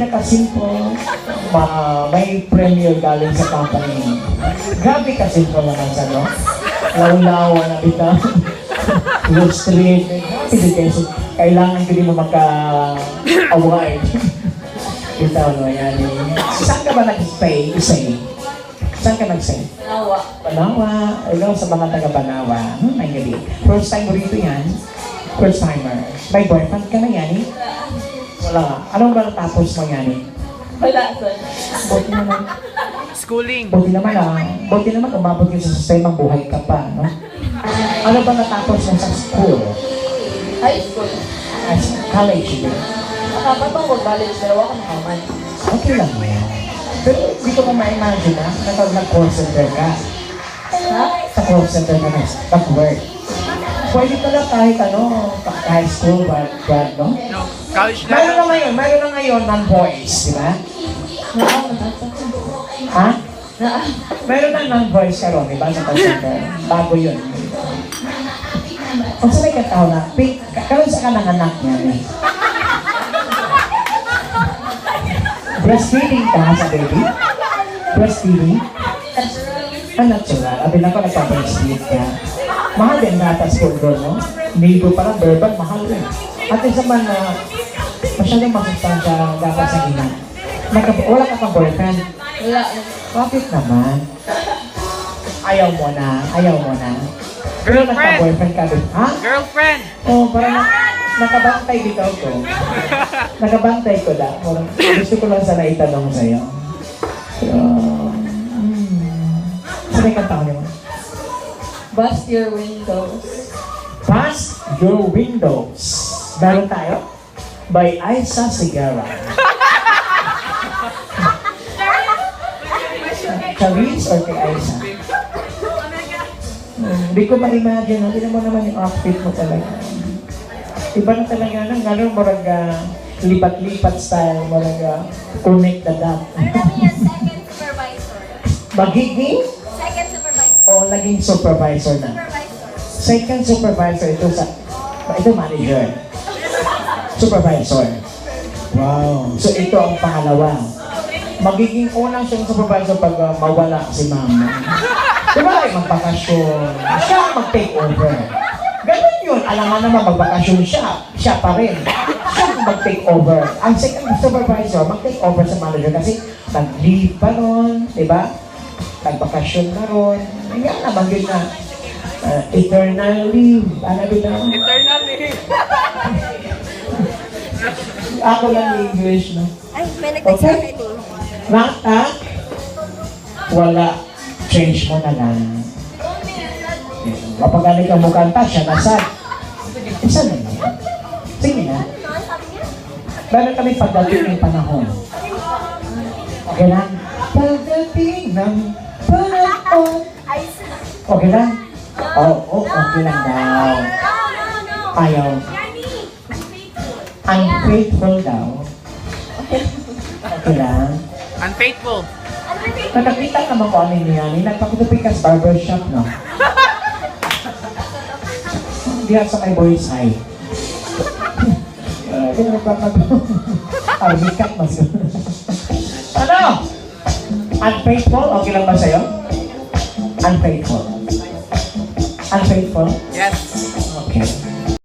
pinaka-simple, may premier galing sa company. Grabe ka-simple naman sa no? Law-lawa na bitaw. Low street. Kailangan ko din mo magka-award. Bitaw no, yan eh. Saan ka ba nag-stay? Saan ka nag-stay? Banawa. Banawa. Ikaw sa mga taga-Banawa. May gabi. First time mo rito yan? First timer. May boyfriend ka na yan eh? Wala nga. Anong ba natapos mo yan eh? Wala, son. Buti naman. Schooling. Buti naman Buti naman umabot yung sa sistemang buhay ka pa, no? Ano ba natapos mo sa school? High school. As college din. Nakapat ako mag-college, pero ako nakaman. Okay lang yan. Pero hindi ko pa ma-imagine na nag-call center ka. Ha? Sa call center ka nag-work. Pwede ka lang kahit ano, high school, but no? No, college Mayroon level. na ngayon non-boys, di ba? Ha? Mayroon na non-boys ka ron, di ba? Sa call center. Bago yun. Kung sa may kataw na, karoon sa ka ng anak niya eh. Breastfeeding ka sa baby? Breastfeeding? Natural. Abin ako nagpa-breastfeed ka. Mahal din gatas po doon, no? Hindi ko parang verbal, mahal din. At isa man na masyadong masustansya ang gatas sa ina. Wala ka pang boyfriend? Wala. Bakit naman? Ayaw mo na. Pero Girlfriend. nagka-boyfriend ka din. Ha? Girlfriend. Oo, parang nakabantay dito ako. Nakabantay ko na. Gusto ko lang sana itanong sa'yo. Pero, saan may kanta ko naman? Bust your windows. Past Your Windows. Meron tayo? By Aiza Sigara. Charis or kay Aiza? Hindi ko ma-imagine. Hindi mo naman yung outfit mo talaga. Iba na talaga nang gano'n marag lipat-lipat style, marag connect the dot. Second supervisor. Magiging Second supervisor. o naging supervisor na? Supervisor. Second supervisor ito manager. Supervisor. Wow. So ito ang pangalawa. Magiging unang siyang supervisor pag mawala si mama. Di ba ay magbakasyon? Siya ang mag-take over. Ganun yun. Alam mo naman magbakasyon siya pa rin. Siya ang mag-take over. Ang second supervisor, mag-take over sa manager kasi nag-leave pa ron, di ba? Nagbakasyon na ron. Nga naman yun na eternal leave. Ano ba na? Eternally. Ako lang yung English, no? Ay, may nag-text sa akin eh. Nata, wala. Change mo na lang. Kapag galing ka mo kanta, siya nasad. Isa na lang. Sige na. Meron kami pagdating ng panahon. Okay lang? Pagdating ng panahon. Okay lang? Oo, okay lang daw. Ayaw. Unfaithful daw. Okay lang? Unfaithful. Nakakita naman ko ano yan. Nagpakutupi ka sa barbershop, no? Diyan sa may boys high. Kaya nagpapag-arbikat mas. Ano? Unfaithful? Okay lang ba sa'yo? Unfaithful. Unfaithful? Yes. Okay.